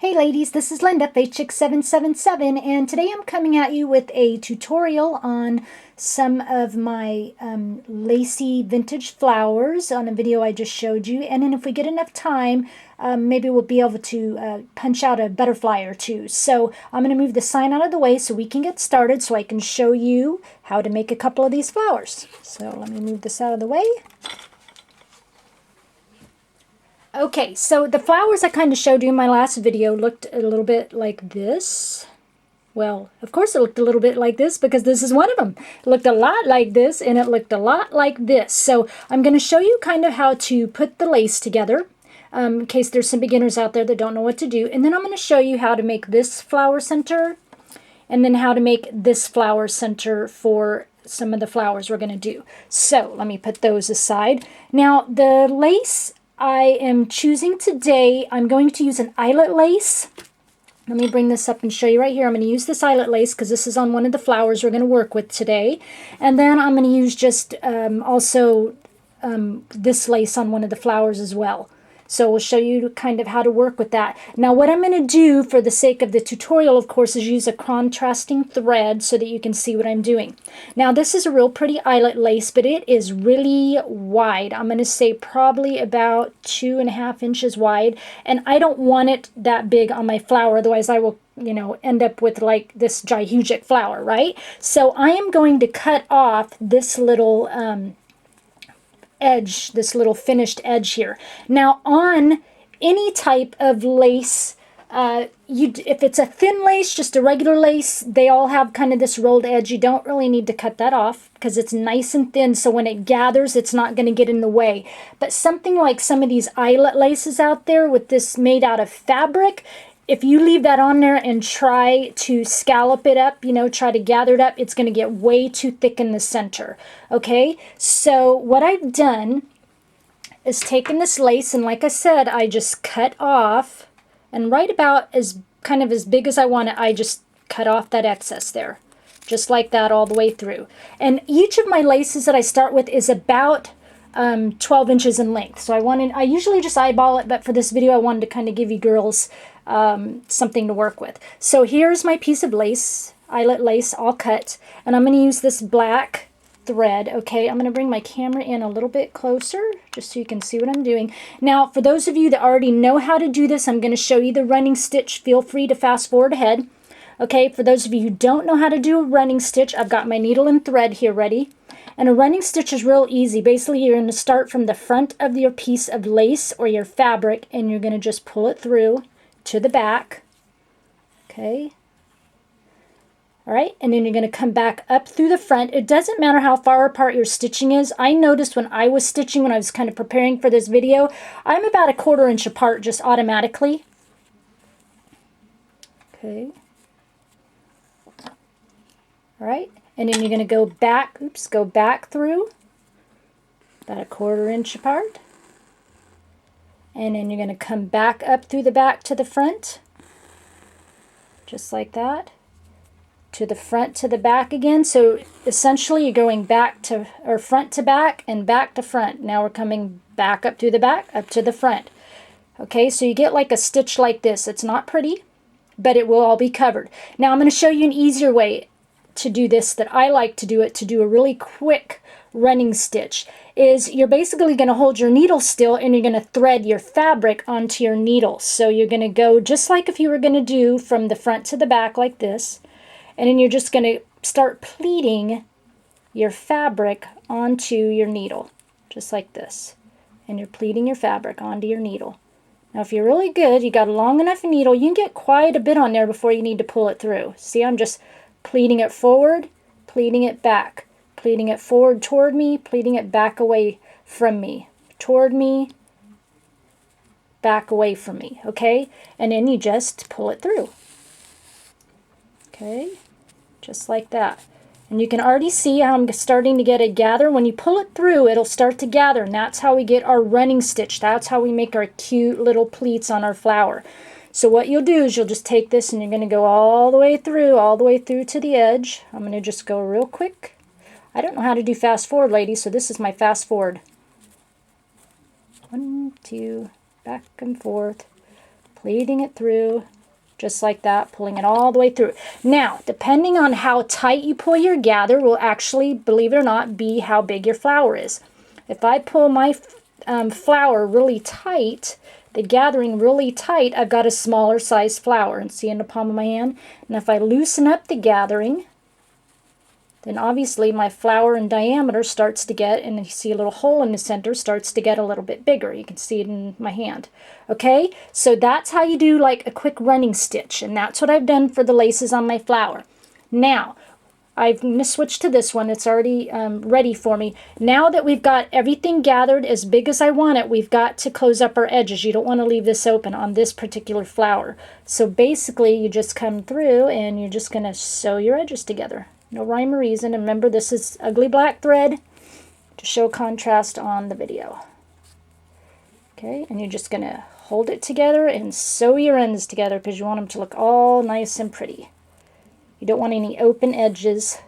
Hey ladies, this is Linda, FaithChick777, and today I'm coming at you with a tutorial on some of my lacy vintage flowers on a video I just showed you. And then if we get enough time, maybe we'll be able to punch out a butterfly or two. So I'm going to move the sign out of the way so we can get started so I can show you how to make a couple of these flowers. So let me move this out of the way. Okay, so the flowers I kind of showed you in my last video looked a little bit like this. Well, of course it looked a little bit like this because this is one of them. It looked a lot like this and it looked a lot like this. So I'm going to show you kind of how to put the lace together in case there's some beginners out there that don't know what to do. And then I'm going to show you how to make this flower center and then how to make this flower center for some of the flowers we're going to do. So let me put those aside. Now the lace I am choosing today, I'm going to use an eyelet lace. Let me bring this up and show you right here. I'm going to use this eyelet lace because this is on one of the flowers we're going to work with today. And then I'm going to use just this lace on one of the flowers as well. So we'll show you kind of how to work with that. Now what I'm going to do for the sake of the tutorial, of course, is use a contrasting thread so that you can see what I'm doing. Now this is a real pretty eyelet lace, but it is really wide. I'm going to say probably about 2.5 inches wide. And I don't want it that big on my flower, otherwise I will end up with like this gigantic flower, right? So I am going to cut off this little edge, this little finished edge here. Now on any type of lace, if it's a thin lace, just a regular lace, they all have kind of this rolled edge. You don't really need to cut that off because it's nice and thin, so when it gathers it's not going to get in the way. But something like some of these eyelet laces out there with this made out of fabric, if you leave that on there and try to scallop it up, try to gather it up, it's going to get way too thick in the center. Okay, so what I've done is taken this lace, and like I said, I just cut off, and right about as big as I want it, I just cut off that excess there. Just like that all the way through. And each of my laces that I start with is about 12 inches in length. So I usually just eyeball it, but for this video I wanted to kind of give you girls something to work with. So here's my piece of lace, eyelet lace, all cut, and I'm going to use this black thread. Okay, I'm going to bring my camera in a little bit closer just so you can see what I'm doing. Now for those of you that already know how to do this, I'm going to show you the running stitch. Feel free to fast forward ahead. Okay, for those of you who don't know how to do a running stitch, I've got my needle and thread here ready. And a running stitch is real easy. Basically, you're going to start from the front of your piece of lace or your fabric, and you're going to just pull it through to the back. Okay. All right, and then you're going to come back up through the front. It doesn't matter how far apart your stitching is. I noticed when I was stitching, when I was kind of preparing for this video, I'm about 1/4 inch apart just automatically. Okay. All right, and then you're going to go back, go back through about 1/4 inch apart. And then you're going to come back up through the back to the front, just like that, to the front to the back again. So essentially you're going back to, or front to back and back to front. Now we're coming back up through the back, up to the front. Okay, so you get like a stitch like this. It's not pretty, but it will all be covered. Now I'm going to show you an easier way to do this that I like to do it, to do a really quick running stitch. Is you're basically going to hold your needle still and you're going to thread your fabric onto your needle. So you're going to go just like if you were going to do from the front to the back like this, and then you're just going to start pleating your fabric onto your needle just like this, and you're pleating your fabric onto your needle. Now if you're really good, you got a long enough needle, you can get quite a bit on there before you need to pull it through. See, I'm just pleating it forward, pleating it back, pleating it forward toward me, pleating it back away from me, toward me, back away from me, okay? And then you just pull it through. Okay, just like that. And you can already see how I'm starting to get it gather. When you pull it through, it'll start to gather, and that's how we get our running stitch. That's how we make our cute little pleats on our flower. So what you'll do is you'll just take this and you're going to go all the way through to the edge. I'm going to just go real quick. I don't know how to do fast forward, ladies, so this is my fast forward. 1, 2, back and forth, pleating it through, just like that, pulling it all the way through. Now, depending on how tight you pull your gather will actually, believe it or not, be how big your flower is. If I pull my flower really tight, the gathering really tight, I've got a smaller size flower, and see in the palm of my hand. And if I loosen up the gathering, then obviously my flower in diameter starts to get, and you see a little hole in the center, starts to get a little bit bigger. You can see it in my hand. Okay, so that's how you do like a quick running stitch, and that's what I've done for the laces on my flower. Now, I'm going to switch to this one. It's already ready for me. Now that we've got everything gathered as big as I want it, we've got to close up our edges. You don't want to leave this open on this particular flower. So basically, you just come through and you're just going to sew your edges together. No rhyme or reason. And remember, this is ugly black thread to show contrast on the video. Okay, and you're just going to hold it together and sew your ends together because you want them to look all nice and pretty. You don't want any open edges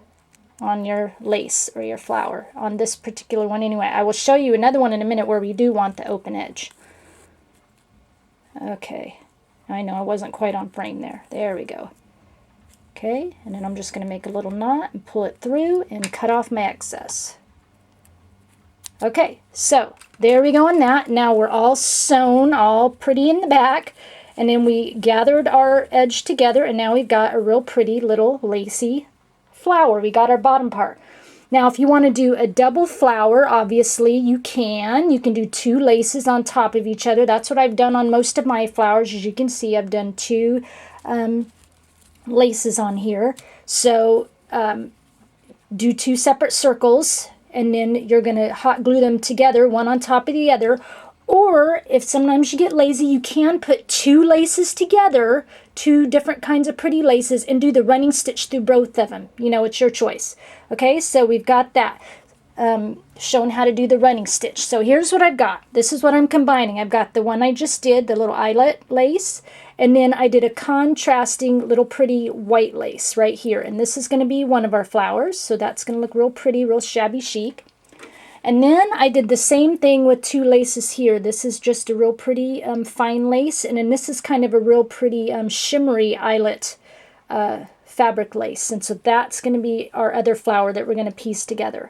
on your lace or your flower, on this particular one anyway. I will show you another one in a minute where we do want the open edge. Okay, I know I wasn't quite on frame there. There we go. Okay, and then I'm just going to make a little knot and pull it through and cut off my excess. Okay, so there we go on that. Now we're all sewn all pretty in the back, and then we gathered our edge together, and now we've got a real pretty little lacy flower. We got our bottom part. Now if you want to do a double flower, obviously you can. You can do 2 laces on top of each other. That's what I've done on most of my flowers. As you can see, I've done 2 laces on here. So do 2 separate circles, and then you're going to hot glue them together, one on top of the other. Or if sometimes you get lazy, you can put 2 laces together, 2 different kinds of pretty laces, and do the running stitch through both of them. You know, it's your choice. Okay, so we've got that. Shown how to do the running stitch. So here's what I've got. This is what I'm combining. I've got the one I just did, the little eyelet lace, and then I did a contrasting little pretty white lace right here. And this is going to be one of our flowers, so that's going to look real pretty, real shabby chic. And then I did the same thing with 2 laces here. This is just a real pretty fine lace, and then this is kind of a real pretty shimmery eyelet fabric lace. And so that's going to be our other flower that we're going to piece together.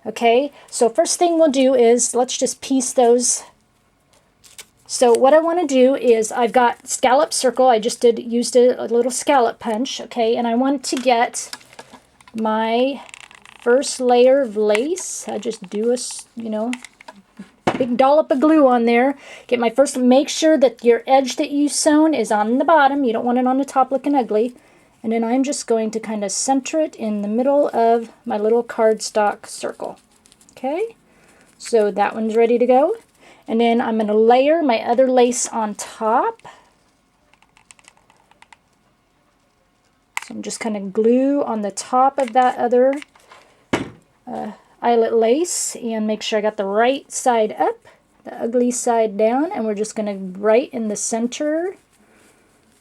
Okay, so first thing we'll do is let's just piece those. So what I want to do is I've got scallop circle. I just used a little scallop punch, okay, and I want to get my first layer of lace. I just do a, you know, big dollop of glue on there. Get my first, make sure that your edge that you sewn is on the bottom. You don't want it on the top looking ugly. And then I'm just going to kind of center it in the middle of my little cardstock circle. Okay, so that one's ready to go. And then I'm going to layer my other lace on top. So I'm just kind of glue on the top of that other eyelet lace and make sure I got the right side up, the ugly side down, and we're just going to right in the center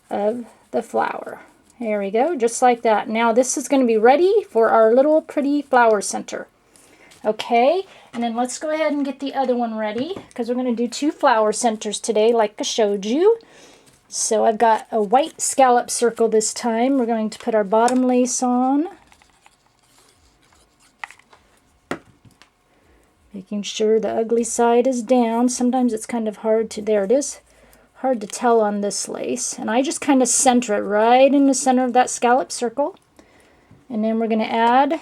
of the flower. There we go, just like that. Now this is going to be ready for our little pretty flower center. Okay, and then let's go ahead and get the other one ready because we're going to do 2 flower centers today like I showed you. So I've got a white scallop circle this time. We're going to put our bottom lace on. Making sure the ugly side is down. Sometimes it's kind of hard to, there it is, hard to tell on this lace. And I just kind of center it right in the center of that scallop circle. And then we're going to add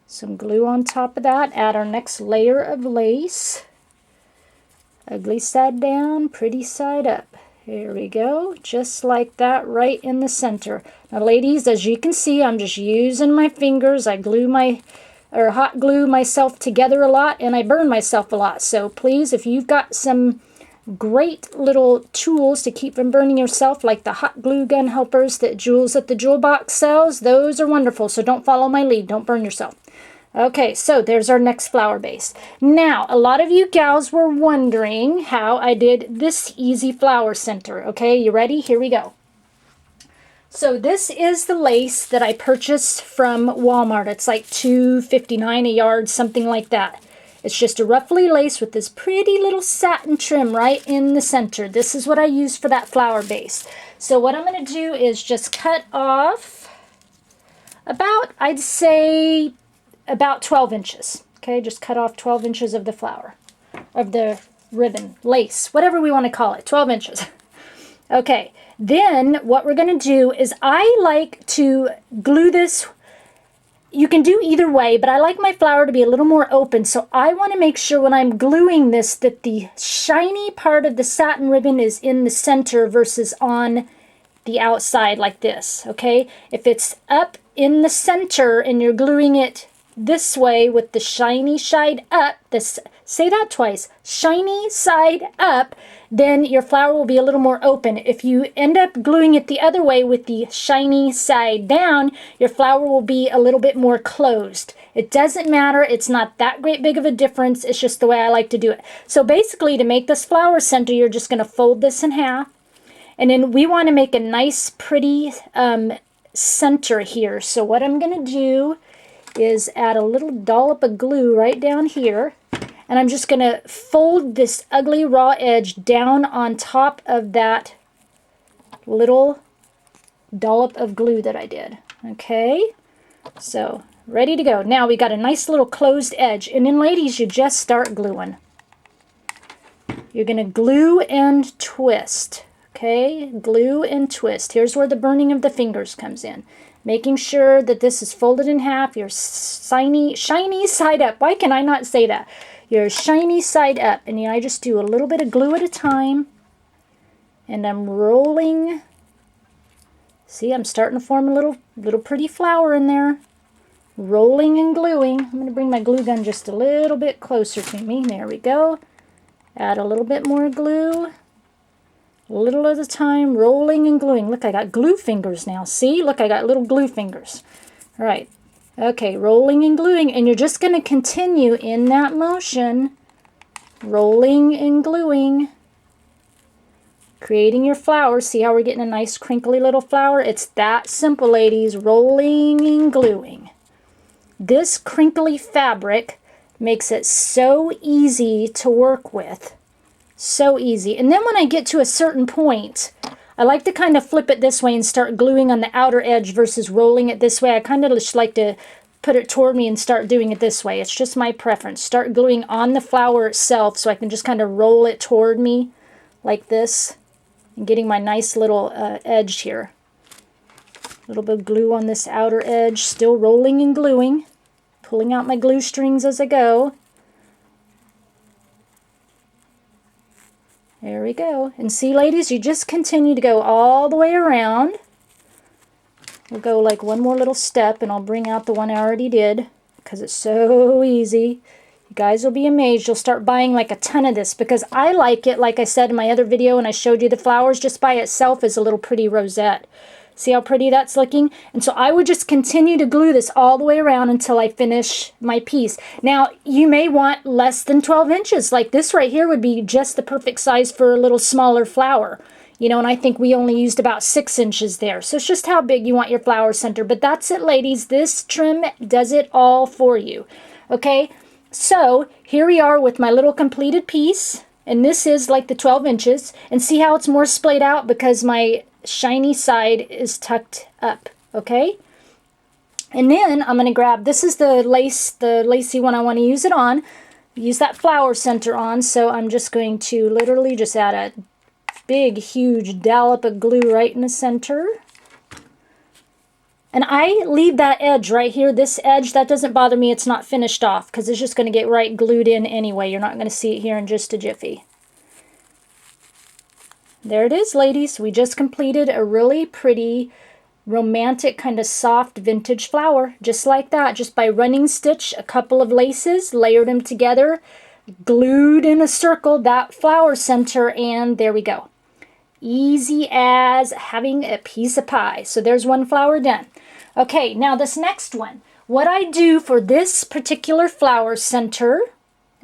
some glue on top of that. Add our next layer of lace. Ugly side down, pretty side up. Here we go, just like that, right in the center. Now ladies, as you can see, I'm just using my fingers. I glue my, or hot glue myself together a lot, and I burn myself a lot. So please, if you've got some great little tools to keep from burning yourself, like the hot glue gun helpers that Jules at the Jewel Box sells, those are wonderful. So don't follow my lead, don't burn yourself. Okay, so there's our next flower base. Now, a lot of you gals were wondering how I did this easy flower center. Okay, you ready? Here we go. So this is the lace that I purchased from Walmart. It's like $2.59 a yard, something like that. It's just a ruffly lace with this pretty little satin trim right in the center. This is what I use for that flower base. So what I'm going to do is just cut off about, I'd say, about 12 inches. Okay, just cut off 12 inches of the flower, of the ribbon, lace, whatever we want to call it, 12 inches. Okay, then what we're going to do is I like to glue this. You can do either way, but I like my flower to be a little more open, so I want to make sure when I'm gluing this that the shiny part of the satin ribbon is in the center versus on the outside like this, okay? If it's up in the center and you're gluing it this way with the shiny side up, say that twice, shiny side up, then your flower will be a little more open. If you end up gluing it the other way with the shiny side down, your flower will be a little bit more closed. It doesn't matter. It's not that great big of a difference. It's just the way I like to do it. So basically, to make this flower center, you're just going to fold this in half. And then we want to make a nice, pretty center here. So what I'm going to do is add a little dollop of glue right down here. And I'm just going to fold this ugly raw edge down on top of that little dollop of glue that I did. Okay, so ready to go. Now we got a nice little closed edge. And then ladies, you just start gluing. You're going to glue and twist. Okay, glue and twist. Here's where the burning of the fingers comes in. Making sure that this is folded in half, your shiny side up. Why can I not say that? Your shiny side up. And I just do a little bit of glue at a time. And I'm rolling. See, I'm starting to form a little pretty flower in there. Rolling and gluing. I'm going to bring my glue gun just a little bit closer to me. There we go. Add a little bit more glue. A little at a time, rolling and gluing. Look, I got glue fingers now. See? Look, I got little glue fingers. All right. Okay, rolling and gluing. And you're just going to continue in that motion. Rolling and gluing. Creating your flower. See how we're getting a nice crinkly little flower? It's that simple, ladies. Rolling and gluing. This crinkly fabric makes it so easy to work with. So easy. And then when I get to a certain point, I like to kind of flip it this way and start gluing on the outer edge versus rolling it this way. I kind of just like to put it toward me and start doing it this way. It's just my preference. Start gluing on the flower itself so I can just kind of roll it toward me like this and getting my nice little edge here. A little bit of glue on this outer edge, still rolling and gluing, pulling out my glue strings as I go. There we go. And see, ladies, you just continue to go all the way around. We'll go like one more little step, and I'll bring out the one I already did because it's so easy. You guys will be amazed. You'll start buying like a ton of this because I like it, like I said in my other video when I showed you the flowers, just by itself as a little pretty rosette. See how pretty that's looking? And so I would just continue to glue this all the way around until I finish my piece. Now, you may want less than 12 inches. Like this right here would be just the perfect size for a little smaller flower. You know, and I think we only used about 6 inches there. So it's just how big you want your flower center. But that's it, ladies. This trim does it all for you. Okay, so here we are with my little completed piece. And this is like the 12 inches. And see how it's more splayed out because my shiny side is tucked up, okay? And then I'm going to grab, this is the lacy one I want to use it on, use that flower center on, so I'm just going to literally just add a big, huge dollop of glue right in the center. And I leave that edge right here, this edge, that doesn't bother me, it's not finished off, because it's just going to get right glued in anyway. You're not going to see it here in just a jiffy. There it is, ladies. We just completed a really pretty, romantic, kind of soft vintage flower. Just like that. Just by running stitch a couple of laces, layered them together, glued in a circle, that flower center, and there we go. Easy as having a piece of pie. So there's one flower done. Okay, now this next one. What I do for this particular flower center,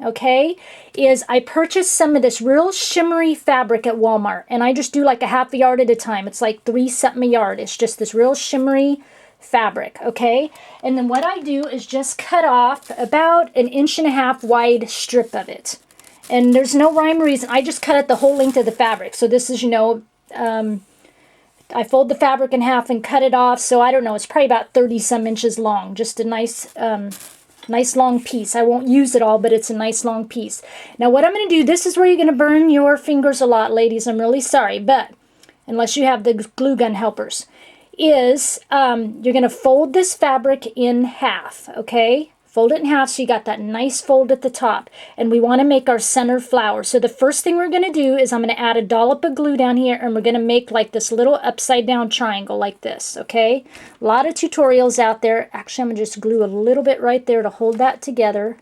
okay, is I purchased some of this real shimmery fabric at Walmart, and I just do like a half a yard at a time. It's like 3 something a yard. It's just this real shimmery fabric, okay? And then what I do is just cut off about 1.5 inch wide strip of it. And there's no rhyme or reason. I just cut it the whole length of the fabric. So this is, you know, I fold the fabric in half and cut it off. So I don't know, it's probably about 30 some inches long. Just a nice, nice long piece. I won't use it all, but it's a nice long piece. Now what I'm going to do, this is where you're going to burn your fingers a lot, ladies. I'm really sorry, but unless you have the glue gun helpers, is you're going to fold this fabric in half, okay? Fold it in half so you got that nice fold at the top. And we want to make our center flower. So the first thing we're going to do is I'm going to add a dollop of glue down here, and we're going to make like this little upside down triangle like this, okay? A lot of tutorials out there. Actually, I'm going to just glue a little bit right there to hold that together.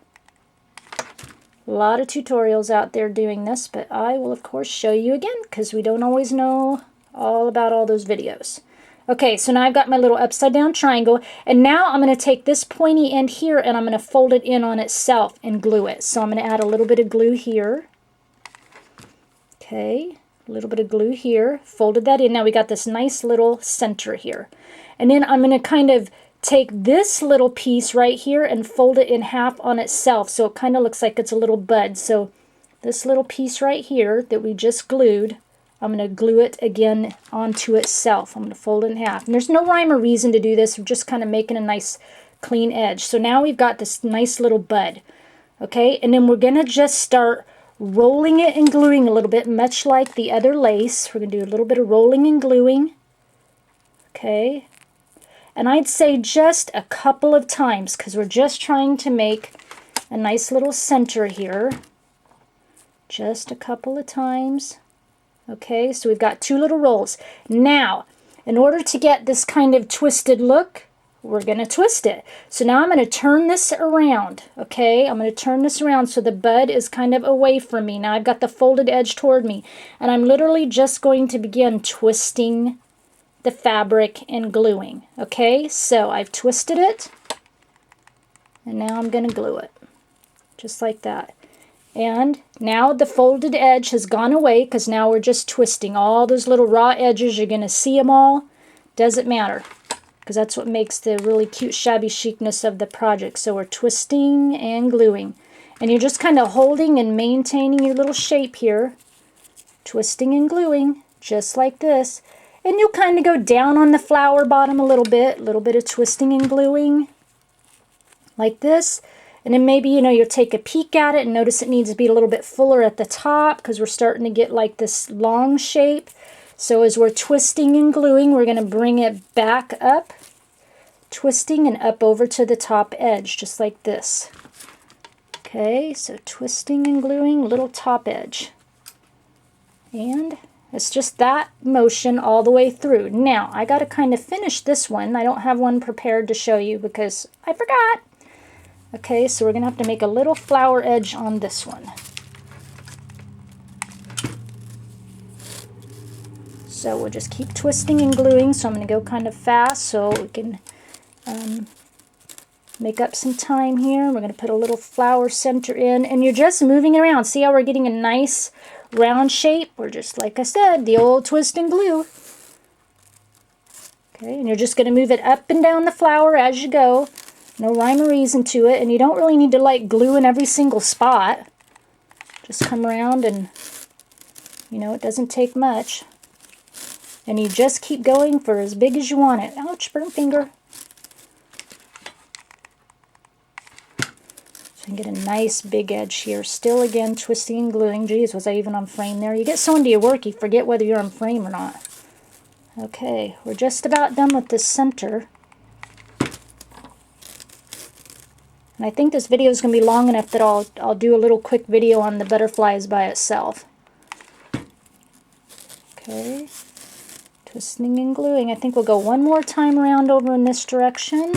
A lot of tutorials out there doing this, but I will of course show you again because we don't always know all about all those videos. Okay, so now I've got my little upside down triangle, and now I'm going to take this pointy end here and I'm going to fold it in on itself and glue it. So I'm going to add a little bit of glue here. Okay, a little bit of glue here, folded that in. Now we got this nice little center here. And then I'm going to kind of take this little piece right here and fold it in half on itself so it kind of looks like it's a little bud. So this little piece right here that we just glued, I'm going to glue it again onto itself. I'm going to fold it in half. And there's no rhyme or reason to do this. We're just kind of making a nice clean edge. So now we've got this nice little bud. Okay, and then we're going to just start rolling it and gluing a little bit, much like the other lace. We're going to do a little bit of rolling and gluing. Okay, and I'd say just a couple of times because we're just trying to make a nice little center here. Just a couple of times. Okay, so we've got 2 little rolls. Now, in order to get this kind of twisted look, we're going to twist it. So now I'm going to turn this around, okay? I'm going to turn this around so the bud is kind of away from me. Now I've got the folded edge toward me, and I'm literally just going to begin twisting the fabric and gluing, okay? So I've twisted it, and now I'm going to glue it, just like that. And now the folded edge has gone away because now we're just twisting. All those little raw edges, you're going to see them all. Doesn't matter because that's what makes the really cute shabby chicness of the project. So we're twisting and gluing. And you're just kind of holding and maintaining your little shape here. Twisting and gluing, just like this. And you'll kind of go down on the flower bottom a little bit of twisting and gluing, like this. And then maybe, you know, you'll take a peek at it and notice it needs to be a little bit fuller at the top because we're starting to get like this long shape. So as we're twisting and gluing, we're going to bring it back up, twisting and up over to the top edge, just like this. Okay, so twisting and gluing, little top edge. And it's just that motion all the way through. Now, I got to kind of finish this one. I don't have one prepared to show you because I forgot. Okay, so we're going to have to make a little flower edge on this one. So we'll just keep twisting and gluing. So I'm going to go kind of fast so we can make up some time here. We're going to put a little flower center in, and you're just moving around. See how we're getting a nice round shape? We're just, like I said, the old twist and glue. Okay, and you're just going to move it up and down the flower as you go. No rhyme or reason to it, and you don't really need to like glue in every single spot. Just come around and, you know, it doesn't take much. And you just keep going for as big as you want it. Ouch, burn finger. So you get a nice big edge here. Still again, twisting and gluing. Geez, was I even on frame there? You get so into your work, you forget whether you're on frame or not. Okay, we're just about done with this center. And I think this video is going to be long enough that I'll do a little quick video on the butterflies by itself. Okay, twisting and gluing. I think we'll go one more time around over in this direction.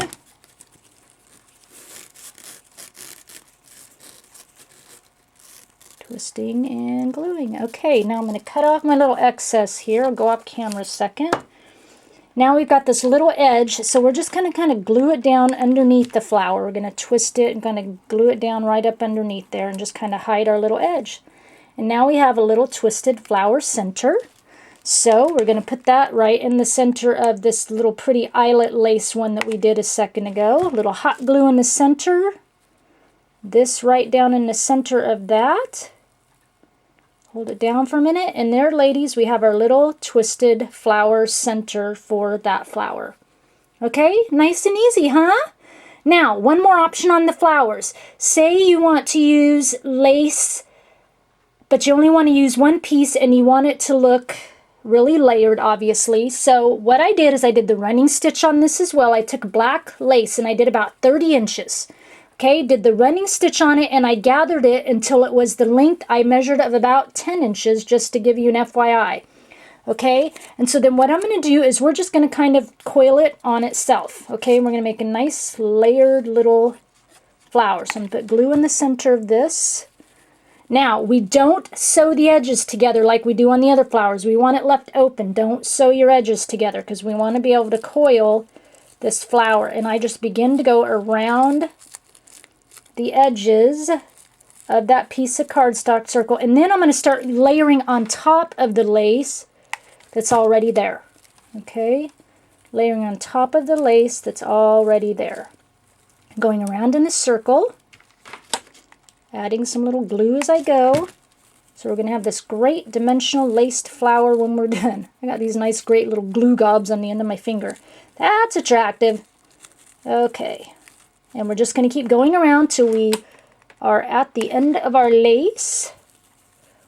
Twisting and gluing. Okay, now I'm going to cut off my little excess here. I'll go off camera a second. Now we've got this little edge, so we're just going to kind of glue it down underneath the flower. We're going to twist it and kind of glue it down right up underneath there and just kind of hide our little edge. And now we have a little twisted flower center. So we're going to put that right in the center of this little pretty eyelet lace one that we did a second ago. A little hot glue in the center. This right down in the center of that. Hold it down for a minute, and there, ladies, we have our little twisted flower center for that flower. Okay, nice and easy, huh? Now, one more option on the flowers. Say you want to use lace, but you only want to use one piece and you want it to look really layered, obviously. So what I did is I did the running stitch on this as well. I took black lace and I did about 30 inches. Okay, did the running stitch on it, and I gathered it until it was the length I measured of about 10 inches, just to give you an FYI. Okay, and so then what I'm going to do is we're just going to kind of coil it on itself. Okay, we're going to make a nice layered little flower. So I'm going to put glue in the center of this. Now, we don't sew the edges together like we do on the other flowers. We want it left open. Don't sew your edges together because we want to be able to coil this flower. And I just begin to go around the edges of that piece of cardstock circle, and then I'm going to start layering on top of the lace that's already there. Okay, layering on top of the lace that's already there. Going around in a circle, adding some little glue as I go. So we're going to have this great dimensional laced flower when we're done. I got these nice great little glue gobs on the end of my finger. That's attractive. Okay. And we're just going to keep going around till we are at the end of our lace,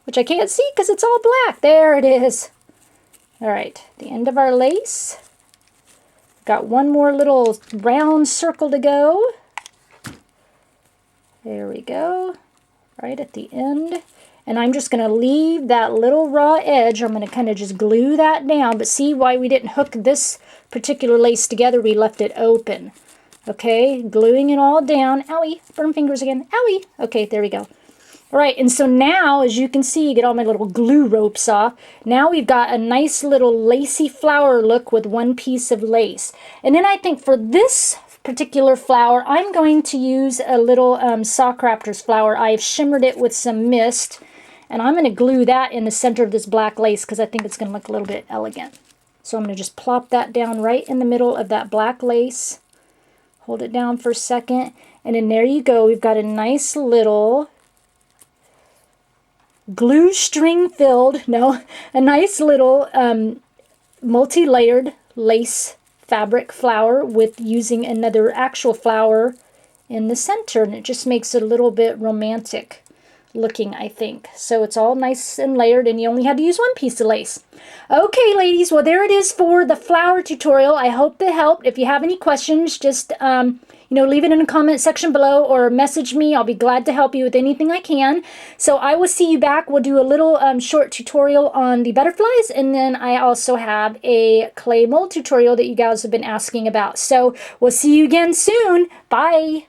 which I can't see because it's all black. There it is. All right, the end of our lace. Got one more little round circle to go. There we go, right at the end. And I'm just going to leave that little raw edge. I'm going to kind of just glue that down. But see why we didn't hook this particular lace together? We left it open. Okay, gluing it all down. Owie, burn fingers again. Owie. Okay, there we go. All right, and so now, as you can see, get all my little glue ropes off. Now we've got a nice little lacy flower look with one piece of lace. And then I think for this particular flower, I'm going to use a little sock raptor's flower. I've shimmered it with some mist, and I'm going to glue that in the center of this black lace because I think it's going to look a little bit elegant. So I'm going to just plop that down right in the middle of that black lace. Hold it down for a second, and then there you go. We've got a nice little glue string filled, a nice little multi-layered lace fabric flower with using another actual flower in the center, and it just makes it a little bit romantic looking, I think. So it's all nice and layered, and you only had to use one piece of lace. Okay, ladies, well, there it is for the flower tutorial. I hope that helped. If you have any questions, just leave it in the comment section below or message me. I'll be glad to help you with anything I can. So I will see you back. We'll do a little short tutorial on the butterflies, and then I also have a clay mold tutorial that you guys have been asking about. So we'll see you again soon. Bye.